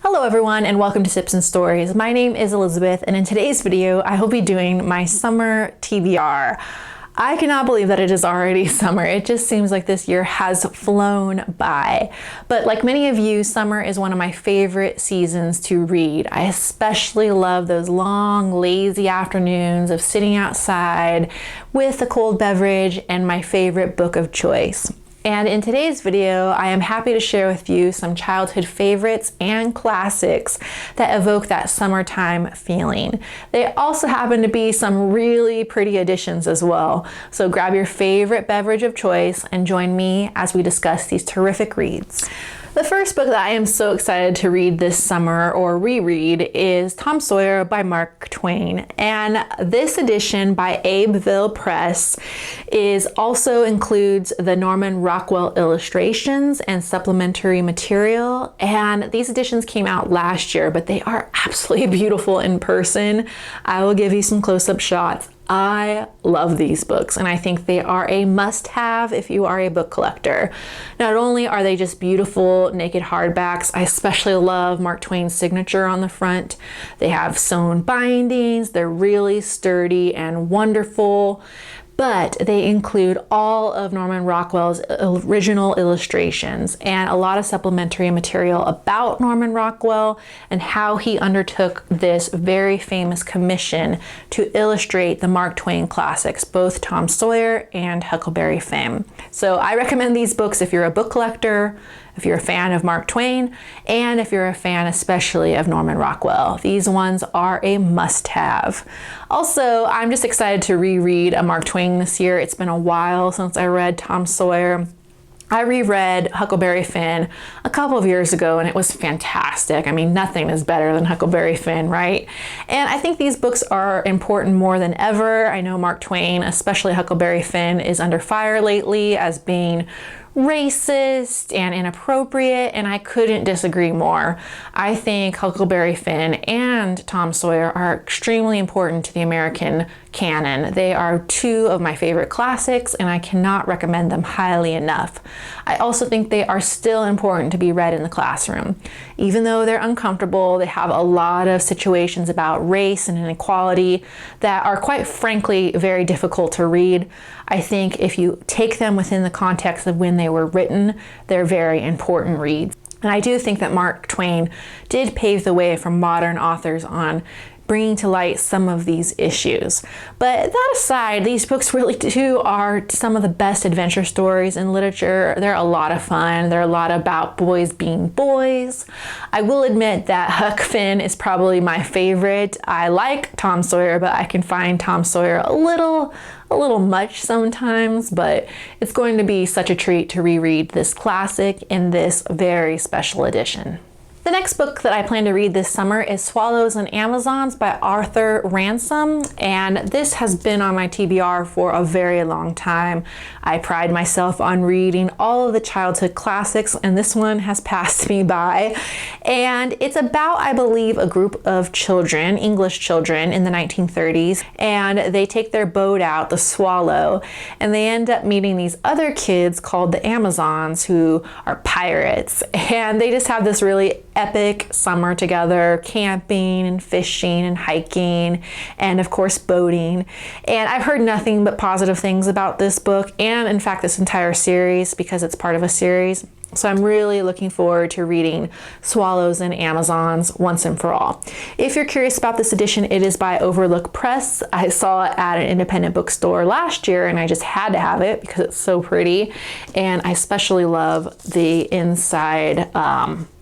Hello everyone and welcome to Sips and Stories. My name is Elizabeth and in today's video I will be doing my summer TBR. I cannot believe that it is already summer. It just seems like this year has flown by. But like many of you, summer is one of my favorite seasons to read. I especially love those long, lazy afternoons of sitting outside with a cold beverage and my favorite book of choice. And in today's video, I am happy to share with you some childhood favorites and classics that evoke that summertime feeling. They also happen to be some really pretty additions as well. So grab your favorite beverage of choice and join me as we discuss these terrific reads. The first book that I am so excited to read this summer or reread is Tom Sawyer by Mark Twain. And this edition by Abbeville Press also includes the Norman Rockwell illustrations and supplementary material. And these editions came out last year, but they are absolutely beautiful in person. I will give you some close-up shots. I love these books and I think they are a must-have if you are a book collector. Not only are they just beautiful naked hardbacks, I especially love Mark Twain's signature on the front. They have sewn bindings, they're really sturdy and wonderful. But they include all of Norman Rockwell's original illustrations and a lot of supplementary material about Norman Rockwell and how he undertook this very famous commission to illustrate the Mark Twain classics, both Tom Sawyer and Huckleberry Finn. So I recommend these books if you're a book collector, if you're a fan of Mark Twain, and if you're a fan especially of Norman Rockwell. These ones are a must-have. Also, I'm just excited to reread a Mark Twain this year. It's been a while since I read Tom Sawyer. I reread Huckleberry Finn a couple of years ago and it was fantastic. I mean, nothing is better than Huckleberry Finn, right? And I think these books are important more than ever. I know Mark Twain, especially Huckleberry Finn, is under fire lately as being racist and inappropriate, and I couldn't disagree more. I think Huckleberry Finn and Tom Sawyer are extremely important to the American canon. They are two of my favorite classics and I cannot recommend them highly enough. I also think they are still important to be read in the classroom. Even though they're uncomfortable, they have a lot of situations about race and inequality that are quite frankly very difficult to read. I think if you take them within the context of when they were written, they're very important reads. And I do think that Mark Twain did pave the way for modern authors on bringing to light some of these issues. But that aside, these books really too are some of the best adventure stories in literature. They're a lot of fun. They're a lot about boys being boys. I will admit that Huck Finn is probably my favorite. I like Tom Sawyer, but I can find Tom Sawyer a little much sometimes, but it's going to be such a treat to reread this classic in this very special edition. The next book that I plan to read this summer is Swallows and Amazons by Arthur Ransome, and this has been on my TBR for a very long time. I pride myself on reading all of the childhood classics, and this one has passed me by. And it's about, I believe, a group of children, English children in the 1930s, and they take their boat out, the Swallow, and they end up meeting these other kids called the Amazons who are pirates, and they just have this really epic summer together, camping and fishing and hiking and of course boating. And I've heard nothing but positive things about this book and in fact this entire series because it's part of a series. So I'm really looking forward to reading Swallows and Amazons once and for all. If you're curious about this edition, it is by Overlook Press. I saw it at an independent bookstore last year and I just had to have it because it's so pretty. And I especially love the inside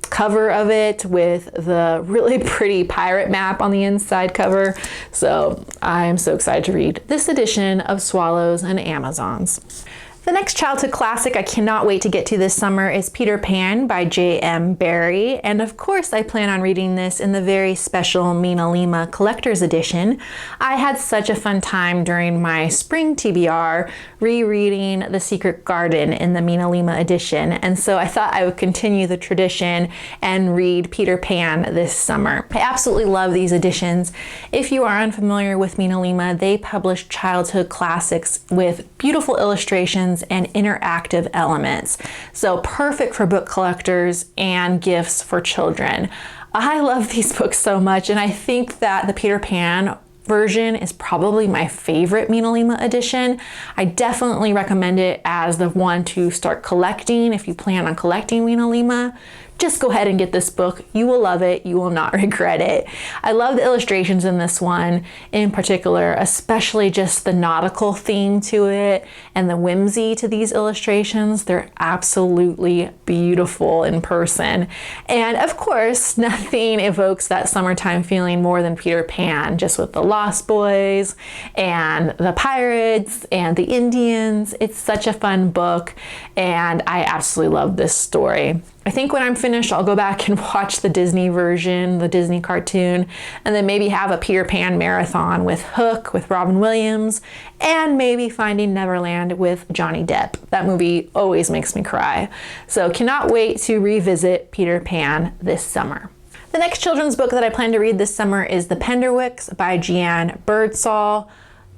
cover of it with the really pretty pirate map on the inside cover. So I'm so excited to read this edition of Swallows and Amazons. The next childhood classic I cannot wait to get to this summer is Peter Pan by J.M. Barrie. And of course I plan on reading this in the very special Mina Lima Collector's Edition. I had such a fun time during my spring TBR rereading The Secret Garden in the Mina Lima edition. And so I thought I would continue the tradition and read Peter Pan this summer. I absolutely love these editions. If you are unfamiliar with Mina Lima, they publish childhood classics with beautiful illustrations illustrations and interactive elements. So perfect for book collectors and gifts for children. I love these books so much, and I think that the Peter Pan version is probably my favorite Mina Lima edition. I definitely recommend it as the one to start collecting if you plan on collecting Mina Lima. Just go ahead and get this book. You will love it. You will not regret it. I love the illustrations in this one in particular, especially just the nautical theme to it and the whimsy to these illustrations. They're absolutely beautiful in person. And of course, nothing evokes that summertime feeling more than Peter Pan, just with the Lost Boys and the pirates and the Indians. It's such a fun book, and I absolutely love this story. I think when I'm finished, I'll go back and watch the Disney version, the Disney cartoon, and then maybe have a Peter Pan marathon with Hook, with Robin Williams, and maybe Finding Neverland with Johnny Depp. That movie always makes me cry. So cannot wait to revisit Peter Pan this summer. The next children's book that I plan to read this summer is The Penderwix by Jeanne Birdsall.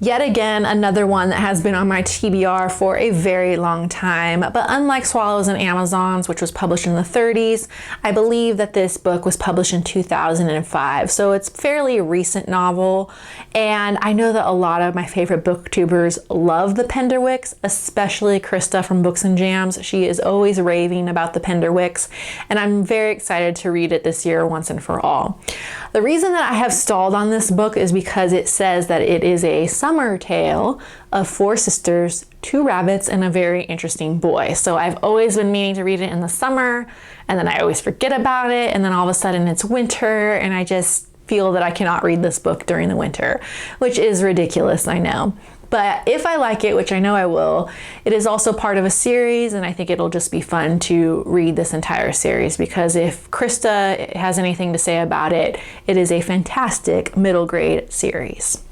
Yet again, another one that has been on my TBR for a very long time, but unlike Swallows and Amazons, which was published in the 30s, I believe that this book was published in 2005, so it's a fairly recent novel, and I know that a lot of my favorite booktubers love The Penderwix, especially Krista from Books and Jams. She is always raving about The Penderwix, and I'm very excited to read it this year once and for all. The reason that I have stalled on this book is because it says that it is a summer tale of 4 sisters, 2 rabbits, and a very interesting boy. So I've always been meaning to read it in the summer, and then I always forget about it, and then all of a sudden it's winter, and I just feel that I cannot read this book during the winter, which is ridiculous, I know. But if I like it, which I know I will, it is also part of a series, and I think it'll just be fun to read this entire series, because if Krista has anything to say about it, it is a fantastic middle grade series.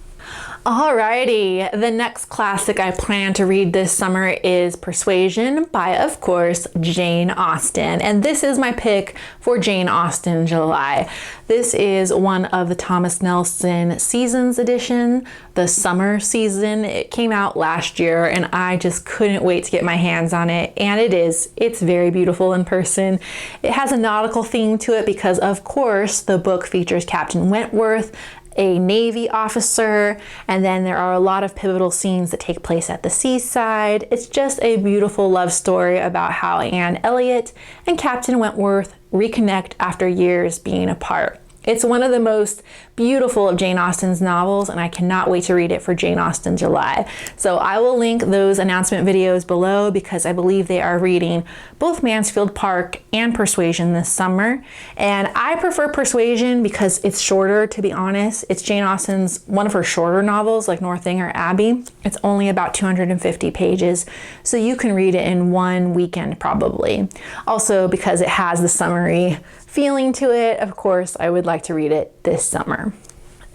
Alrighty, the next classic I plan to read this summer is Persuasion by, of course, Jane Austen. And this is my pick for Jane Austen July. This is one of the Thomas Nelson Seasons edition, the summer season. It came out last year, and I just couldn't wait to get my hands on it. And it's very beautiful in person. It has a nautical theme to it because, of course, the book features Captain Wentworth, a Navy officer, and then there are a lot of pivotal scenes that take place at the seaside. It's just a beautiful love story about how Anne Elliot and Captain Wentworth reconnect after years being apart. It's one of the most beautiful of Jane Austen's novels, and I cannot wait to read it for Jane Austen July. So I will link those announcement videos below because I believe they are reading both Mansfield Park and Persuasion this summer. And I prefer Persuasion because it's shorter, to be honest. It's Jane Austen's one of her shorter novels, like Northanger Abbey. It's only about 250 pages, so you can read it in one weekend probably. Also, because it has the summery feeling to it, of course, I would like to read it this summer.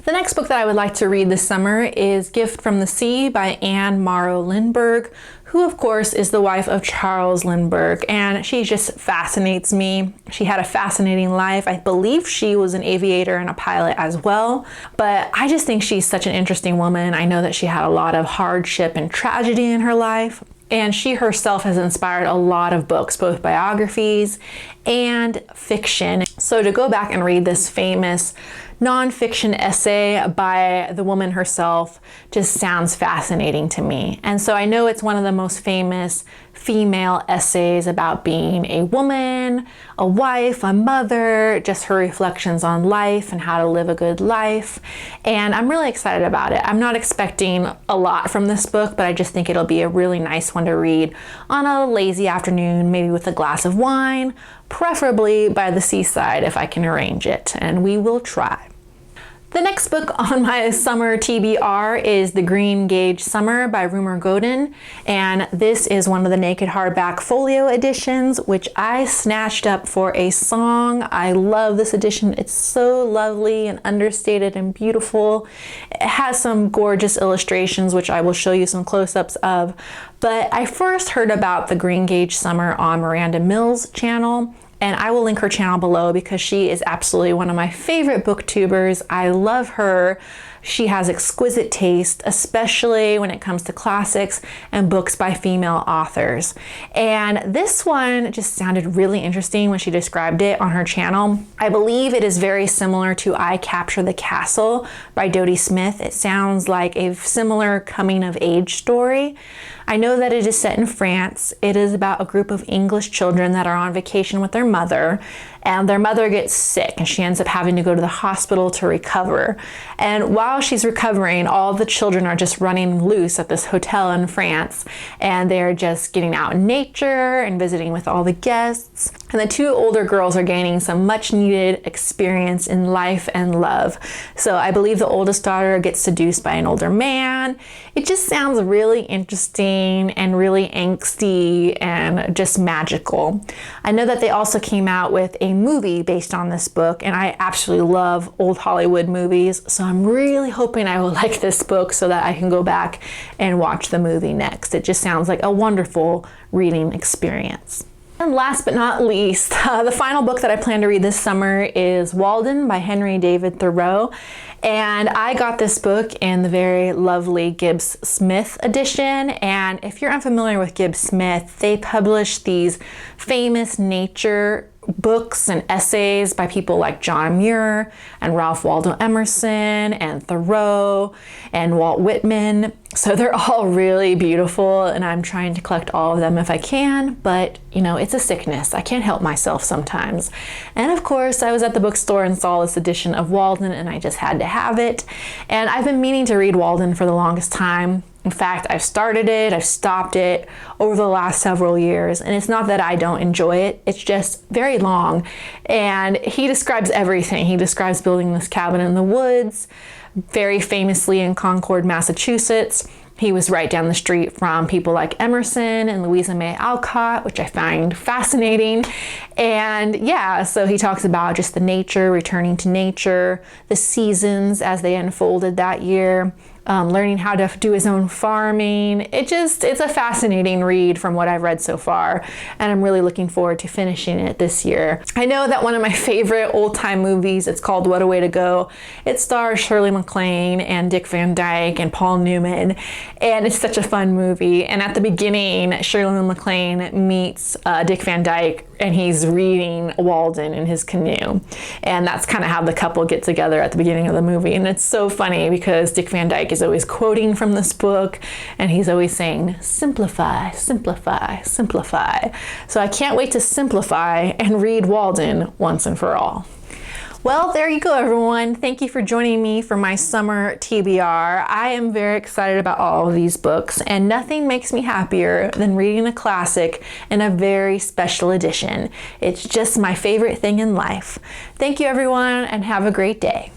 The next book that I would like to read this summer is Gift from the Sea by Anne Morrow Lindbergh, who of course is the wife of Charles Lindbergh, and she just fascinates me. She had a fascinating life. I believe she was an aviator and a pilot as well, but I just think she's such an interesting woman. I know that she had a lot of hardship and tragedy in her life, and she herself has inspired a lot of books, both biographies and fiction. So to go back and read this famous nonfiction essay by the woman herself just sounds fascinating to me. And so I know it's one of the most famous female essays about being a woman, a wife, a mother, just her reflections on life and how to live a good life. And I'm really excited about it. I'm not expecting a lot from this book, but I just think it'll be a really nice one to read on a lazy afternoon, maybe with a glass of wine, preferably by the seaside if I can arrange it, and we will try. The next book on my summer TBR is The Green Gage Summer by Rumer Godin, and this is one of the naked hardback folio editions, which I snatched up for a song. I love this edition. It's so lovely and understated and beautiful. It has some gorgeous illustrations, which I will show you some close-ups of, but I first heard about The Green Gage Summer on Miranda Mills' channel, and I will link her channel below because she is absolutely one of my favorite booktubers. I love her. She has exquisite taste, especially when it comes to classics and books by female authors. And this one just sounded really interesting when she described it on her channel. I believe it is very similar to I Capture the Castle by Dodie Smith. It sounds like a similar coming of age story. I know that it is set in France. It is about a group of English children that are on vacation with their mother, and their mother gets sick and she ends up having to go to the hospital to recover. And while she's recovering, all the children are just running loose at this hotel in France, and they're just getting out in nature and visiting with all the guests. And the two older girls are gaining some much needed experience in life and love. So I believe the oldest daughter gets seduced by an older man. It just sounds really interesting and really angsty and just magical. I know that they also came out with a movie based on this book, and I absolutely love old Hollywood movies, so I'm really hoping I will like this book so that I can go back and watch the movie next. It just sounds like a wonderful reading experience. And last but not least, the final book that I plan to read this summer is Walden by Henry David Thoreau. And I got this book in the very lovely Gibbs Smith edition. And if you're unfamiliar with Gibbs Smith, they publish these famous nature books and essays by people like John Muir and Ralph Waldo Emerson and Thoreau and Walt Whitman. So they're all really beautiful, and I'm trying to collect all of them if I can, but you know, it's a sickness. I can't help myself sometimes. And of course, I was at the bookstore and saw this edition of Walden, and I just had to have it. And I've been meaning to read Walden for the longest time. In fact, I've started it, I've stopped it over the last several years, and it's not that I don't enjoy it, it's just very long. And he describes everything. He describes building this cabin in the woods, very famously in Concord, Massachusetts. He was right down the street from people like Emerson and Louisa May Alcott, which I find fascinating. And yeah, so he talks about just the nature, returning to nature, the seasons as they unfolded that year, learning how to do his own farming. It's a fascinating read from what I've read so far, and I'm really looking forward to finishing it this year. I know that one of my favorite old-time movies, it's called What a Way to Go. It stars Shirley MacLaine and Dick Van Dyke and Paul Newman, and it's such a fun movie. And at the beginning, Shirley MacLaine meets Dick Van Dyke, and he's reading Walden in his canoe. And that's kind of how the couple get together at the beginning of the movie. And it's so funny because Dick Van Dyke is always quoting from this book, and he's always saying, simplify, simplify, simplify. So I can't wait to simplify and read Walden once and for all. Well, there you go, everyone. Thank you for joining me for my summer TBR. I am very excited about all of these books, and nothing makes me happier than reading a classic in a very special edition. It's just my favorite thing in life. Thank you, everyone, and have a great day.